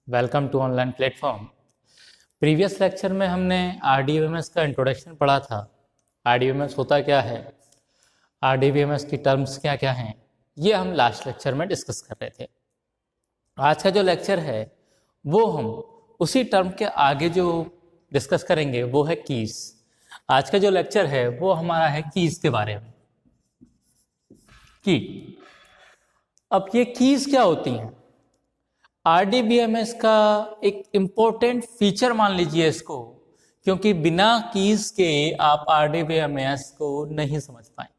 Welcome to online platform. Previous lecture में हमने RDBMS का इंट्रोडक्शन पढ़ा था। RDBMS होता क्या है, RDBMS की टर्म्स क्या क्या हैं, ये हम लास्ट लेक्चर में डिस्कस कर रहे थे। आज का जो लेक्चर है वो हम उसी टर्म के आगे जो डिस्कस करेंगे वो है कीज। आज का जो लेक्चर है वो हमारा है कीज के बारे में। की अब ये कीज क्या होती हैं? RDBMS का एक इम्पोर्टेंट फीचर मान लीजिए इसको, क्योंकि बिना कीज के आप RDBMS को नहीं समझ पाएंगे।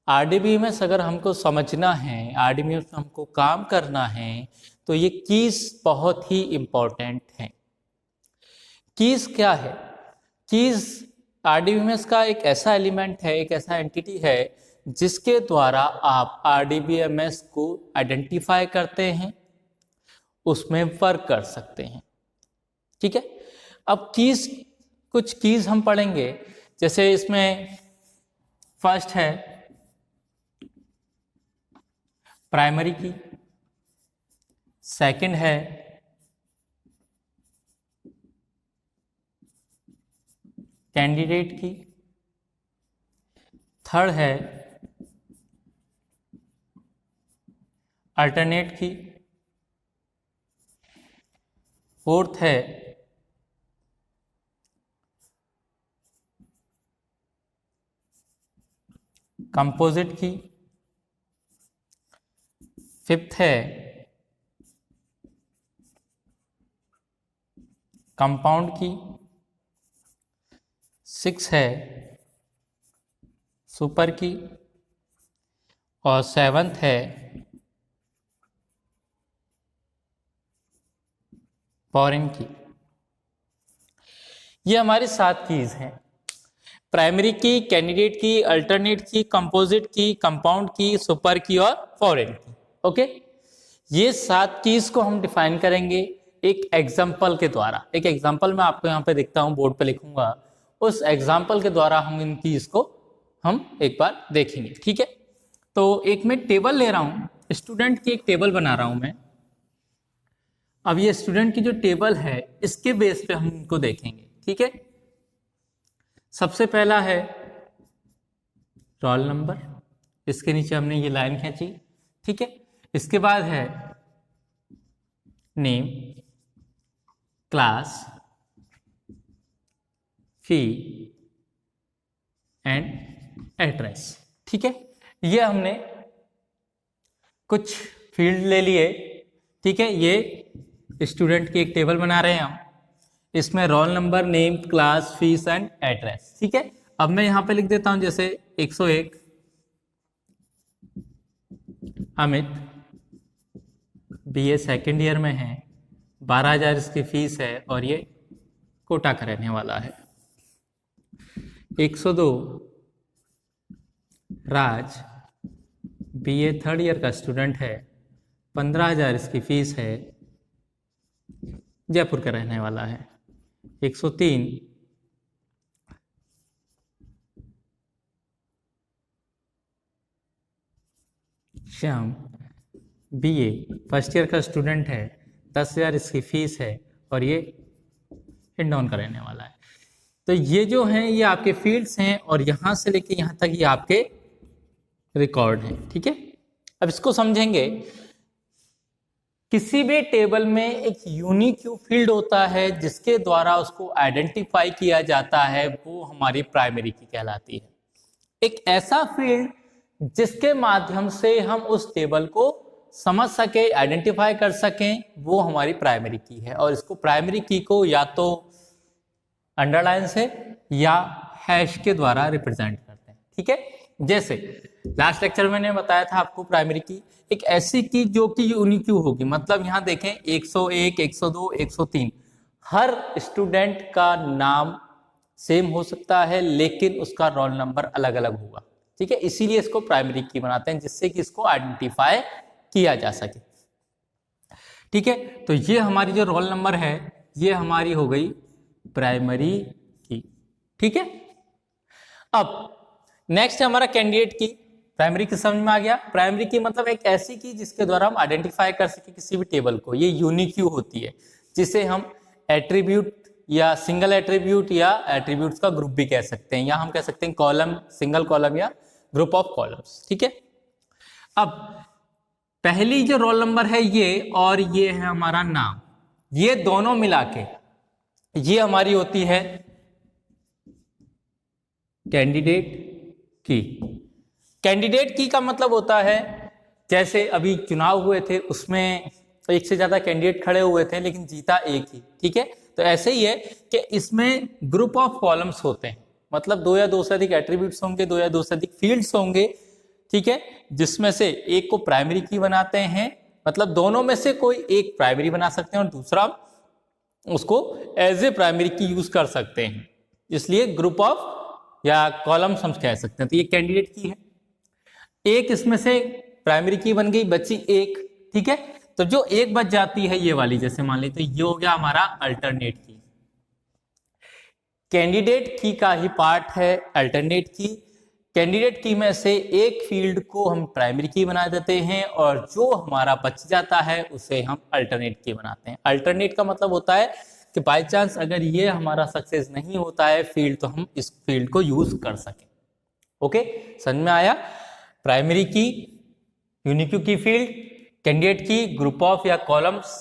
RDBMS अगर हमको समझना है, RDBMS में हमको काम करना है, तो ये कीज बहुत ही इम्पोर्टेंट है। कीज क्या है? कीज RDBMS का एक ऐसा एलिमेंट है, एक ऐसा एंटिटी है जिसके द्वारा आप RDBMS को आइडेंटिफाई करते हैं, उसमें वर्क कर सकते हैं। ठीक है, अब कीज, कुछ कीज हम पढ़ेंगे। जैसे इसमें फर्स्ट है प्राइमरी की, सेकंड है कैंडिडेट की, थर्ड है अल्टरनेट की, फोर्थ है कंपोजिट की, फिफ्थ है कंपाउंड की, सिक्स है सुपर की, और सेवंथ है फॉरेन की। ये हमारी 7 कीज हैं। प्राइमरी की, कैंडिडेट की, अल्टरनेट की, कंपोजिट की, कंपाउंड की, सुपर की और फॉरेन की। ओके, ये 7 कीज को हम डिफाइन करेंगे एक एग्जाम्पल के द्वारा। एक एग्जाम्पल मैं आपको यहाँ पे दिखता हूँ, बोर्ड पे लिखूंगा, उस एग्जाम्पल के द्वारा हम इन कीज को हम एक बार देखेंगे। ठीक है, तो एक मैं टेबल ले रहा हूँ, स्टूडेंट की एक टेबल बना रहा हूँ मैं। अब ये स्टूडेंट की जो टेबल है इसके बेस पे हम इनको देखेंगे। ठीक है, सबसे पहला है रोल नंबर, इसके नीचे हमने ये लाइन खींची। ठीक है, इसके बाद है name, class, fee and address. ठीक है, ये हमने कुछ फील्ड ले लिए। ठीक है, ये स्टूडेंट की एक टेबल बना रहे हैं हम, इसमें roll number, name, class, fees and address. ठीक है, अब मैं यहां पे लिख देता हूं जैसे 101 अमित, BA सेकेंड ईयर में है, 12,000 इसकी फीस है और ये कोटा का रहने वाला है। 102 राज, BA थर्ड ईयर का स्टूडेंट है, 15,000 इसकी फीस है, जयपुर का रहने वाला है। 103 श्याम, BA फर्स्ट ईयर का स्टूडेंट है, 10,000 इसकी फीस है और ये हिंडौन का रहने वाला है। तो ये जो हैं ये आपके फील्ड्स हैं और यहां से लेके यहां तक ये आपके रिकॉर्ड हैं। ठीक है, अब इसको समझेंगे। किसी भी टेबल में एक यूनिक फील्ड होता है जिसके द्वारा उसको आइडेंटिफाई किया जाता है, वो हमारी प्राइमरी की कहलाती है। एक ऐसा फील्ड जिसके माध्यम से हम उस टेबल को समझ सके, आइडेंटिफाई कर सकें, वो हमारी प्राइमरी की है। और इसको प्राइमरी की को या तो अंडरलाइन से या हैश के द्वारा रिप्रेजेंट करते हैं। ठीक है, जैसे लास्ट लेक्चर में मैंने बताया था आपको, प्राइमरी की एक ऐसी की जो कि यूनिक होगी। मतलब यहां देखें 101, 102, 103, हर स्टूडेंट का नाम सेम हो सकता है लेकिन उसका रोल नंबर अलग अलग होगा। ठीक है, इसीलिए इसको प्राइमरी की बनाते हैं, जिससे कि इसको आइडेंटिफाई किया जा सके। ठीक है, तो ये हमारी जो रोल नंबर है ये हमारी हो गई प्राइमरी की। ठीक है, अब नेक्स्ट है हमारा कैंडिडेट की। प्राइमरी की समझ में आ गया। प्राइमरी की मतलब एक ऐसी की जिसके द्वारा हम आइडेंटिफाई कर सके किसी भी टेबल को। ये यूनिक्यू होती है जिसे हम एट्रीब्यूट या सिंगल एट्रीब्यूट या एट्रीब्यूट्स का ग्रुप भी कह सकते हैं, या हम कह सकते हैं कॉलम, सिंगल कॉलम या ग्रुप ऑफ कॉलम्स। ठीक है, अब पहली जो रोल नंबर है ये, और ये है हमारा नाम, ये दोनों मिला के ये हमारी होती है कैंडिडेट की। कैंडिडेट की का मतलब होता है जैसे अभी चुनाव हुए थे उसमें एक से ज्यादा कैंडिडेट खड़े हुए थे लेकिन जीता एक ही। ठीक है, तो ऐसे ही है कि इसमें ग्रुप ऑफ कॉलम्स होते हैं, मतलब दो या दो से अधिक एट्रीब्यूट्स होंगे, दो या दो से अधिक फील्ड्स होंगे। ठीक है, जिसमें से एक को प्राइमरी की बनाते हैं, मतलब दोनों में से कोई एक प्राइमरी बना सकते हैं और दूसरा उसको एज ए प्राइमरी की यूज कर सकते हैं, इसलिए ग्रुप ऑफ या कॉलम्स हम कह सकते हैं। तो ये कैंडिडेट की है। एक इसमें से प्राइमरी की बन गई, बची एक। ठीक है, तो जो एक बच जाती है ये वाली, जैसे मान लीजिए तो ये हो गया हमारा अल्टरनेट की। कैंडिडेट की का ही पार्ट है अल्टरनेट की। कैंडिडेट की में से एक फील्ड को हम प्राइमरी की बना देते हैं और जो हमारा बच जाता है उसे हम अल्टरनेट की बनाते हैं। अल्टरनेट का मतलब होता है कि बाय चांस अगर ये हमारा सक्सेस नहीं होता है फील्ड, तो हम इस फील्ड को यूज कर सकें। ओके, समझ में आया। प्राइमरी की, यूनिक्यू की फील्ड, कैंडिडेट की, ग्रुप ऑफ या कॉलम्स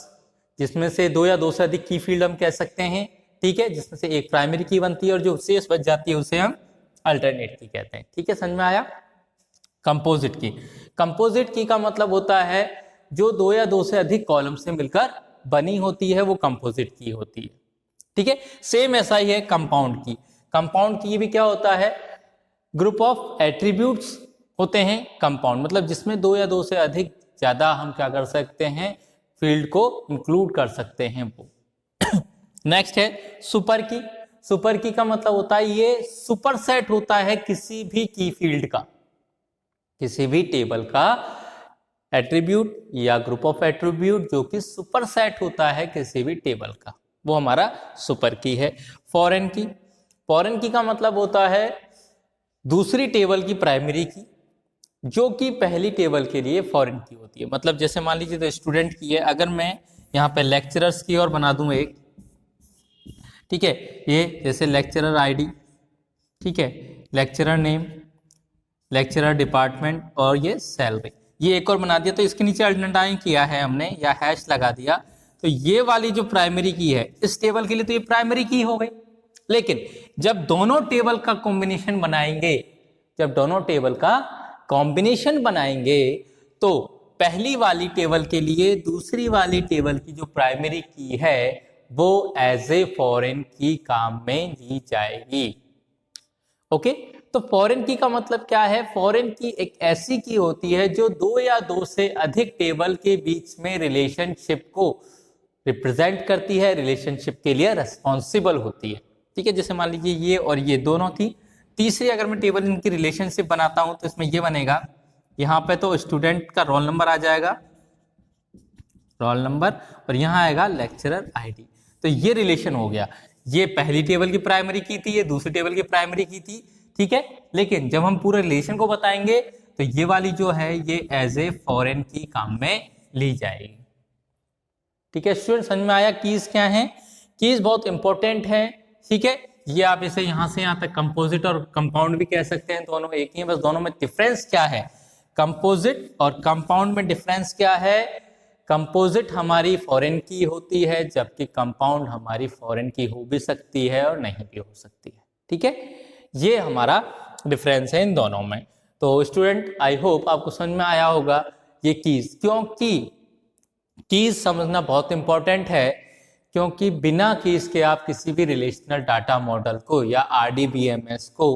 जिसमें से दो या दो से अधिक की फील्ड हम कह सकते हैं। ठीक है, जिसमें से एक प्राइमरी की बनती है और जो शेष बच जाती है उसे हम अल्टरनेट की कहते हैं। ठीक है, समझ में आया। कंपोजिट की, कंपोजिट की का मतलब होता है जो दो या दो से अधिक कॉलम से मिलकर बनी होती है, वो कंपोजिट की होती है। ठीक है, सेम ऐसा ही है कंपाउंड की। कंपाउंड की भी क्या होता है, ग्रुप ऑफ एट्रीब्यूट्स होते हैं कंपाउंड, मतलब जिसमें दो या दो से अधिक ज्यादा हम क्या कर सकते हैं, फील्ड को इंक्लूड कर सकते हैं वो। नेक्स्ट है सुपर की। सुपर की का मतलब होता है ये सुपर सेट होता है किसी भी की फील्ड का, किसी भी टेबल का एट्रीब्यूट या ग्रुप ऑफ एट्रीब्यूट जो कि सुपर सेट होता है किसी भी टेबल का, वो हमारा सुपर की है। फॉरेन की, फॉरेन की का मतलब होता है दूसरी टेबल की प्राइमरी की जो कि पहली टेबल के लिए फॉरेन की होती है। मतलब जैसे मान लीजिए तो स्टूडेंट की है, अगर मैं यहाँ पे लेक्चरर्स की और बना दूं एक, ठीक है, ये जैसे लेक्चरर आईडी, ठीक है, लेक्चरर नेम, लेक्चरर डिपार्टमेंट और ये सैलरी, ये एक और बना दिया। तो इसके नीचे अंडरलाइन किया है हमने या हैश लगा दिया, तो ये वाली जो प्राइमरी की है इस टेबल के लिए तो ये प्राइमरी की हो गई। लेकिन जब दोनों टेबल का कॉम्बिनेशन बनाएंगे, जब दोनों टेबल का कॉम्बिनेशन बनाएंगे तो पहली वाली टेबल के लिए दूसरी वाली टेबल की जो प्राइमरी की है वो एज ए फॉरेन की काम में ली जाएगी। ओके, तो फॉरेन की का मतलब क्या है, फॉरेन की एक ऐसी की होती है जो दो या दो से अधिक टेबल के बीच में रिलेशनशिप को रिप्रेजेंट करती है, रिलेशनशिप के लिए रेस्पॉन्सिबल होती है। ठीक है, जैसे मान लीजिए ये और ये दोनों थी, तीसरी अगर मैं टेबल इनकी रिलेशनशिप बनाता हूं तो इसमें ये बनेगा, यहाँ पे तो स्टूडेंट का रोल नंबर आ जाएगा, रोल नंबर, और यहाँ आएगा लेक्चरर आईडी। तो ये रिलेशन हो गया, ये पहली टेबल की प्राइमरी की थी, ये दूसरी टेबल की प्राइमरी की थी। ठीक है, लेकिन जब हम पूरे रिलेशन को बताएंगे तो ये वाली जो है ये एज ए फॉरेन की काम में ली जाएगी। ठीक है स्टूडेंट, समझ में आया। कीज क्या है, कीज बहुत इंपॉर्टेंट है। ठीक है, ये आप इसे यहां से यहां तक कंपोजिट और कंपाउंड भी कह सकते हैं, दोनों एक ही है, बस दोनों में डिफरेंस क्या है, कंपोजिट और कंपाउंड में डिफरेंस क्या है। कंपोजिट हमारी फॉरेन की होती है जबकि कंपाउंड हमारी फॉरेन की हो भी सकती है और नहीं भी हो सकती है। ठीक है, ये हमारा डिफरेंस है इन दोनों में। तो स्टूडेंट आई होप आपको समझ में आया होगा ये कीज, क्योंकि कीज समझना बहुत इंपॉर्टेंट है, क्योंकि बिना कीज के आप किसी भी रिलेशनल डाटा मॉडल को या RDBMS को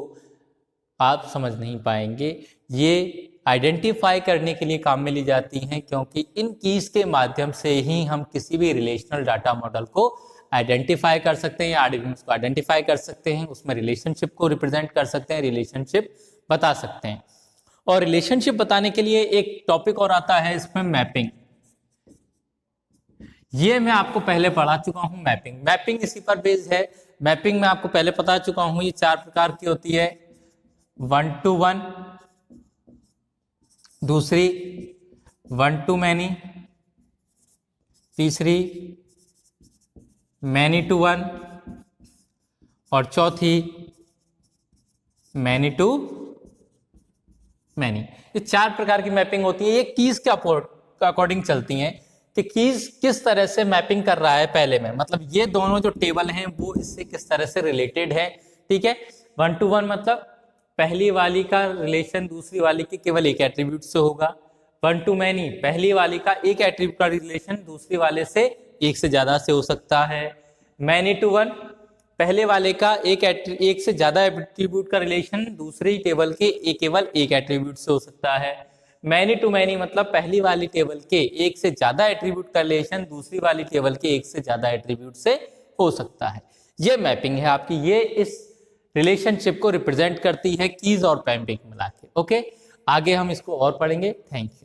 आप समझ नहीं पाएंगे। ये आइडेंटिफाई करने के लिए काम में ली जाती हैं, क्योंकि इन कीज के माध्यम से ही हम किसी भी रिलेशनल डाटा मॉडल को आइडेंटिफाई कर सकते हैं या RDBMS को आइडेंटिफाई कर सकते हैं, उसमें रिलेशनशिप को रिप्रेजेंट कर सकते हैं, रिलेशनशिप बता सकते हैं। और रिलेशनशिप बताने के लिए एक टॉपिक और आता है इसमें, मैपिंग। ये मैं आपको पहले पढ़ा चुका हूं, मैपिंग। मैपिंग इसी पर बेस्ड है। मैपिंग में आपको पहले बता चुका हूं, ये 4 प्रकार की होती है, 1 to 1, दूसरी वन टू मैनी, तीसरी मैनी टू वन, और चौथी मैनी टू मैनी। ये 4 प्रकार की मैपिंग होती है। ये कीज के अकॉर्डिंग चलती हैं कि कीज किस तरह से मैपिंग कर रहा है पहले में, मतलब ये दोनों जो टेबल हैं वो इससे किस तरह से रिलेटेड है। ठीक है, 1 to 1 मतलब पहली वाली का रिलेशन दूसरी वाली के केवल एक एट्रीब्यूट से होगा। 1 to many पहली वाली का एक एट्रीब्यूट का रिलेशन दूसरी वाले से एक से ज्यादा से हो सकता है। मैनी टू वन पहले वाले का एक से ज्यादा एट्रीब्यूट का रिलेशन दूसरी टेबल के केवल एक एट्रीब्यूट से हो सकता है। मैनी टू मैनी मतलब पहली वाली टेबल के एक से ज्यादा एट्रीब्यूट का रिलेशन दूसरी वाली टेबल के एक से ज्यादा एट्रीब्यूट से हो सकता है। ये मैपिंग है आपकी, ये इस रिलेशनशिप को रिप्रेजेंट करती है कीज और मैपिंग मिला के। ओके, आगे हम इसको और पढ़ेंगे। Thank you.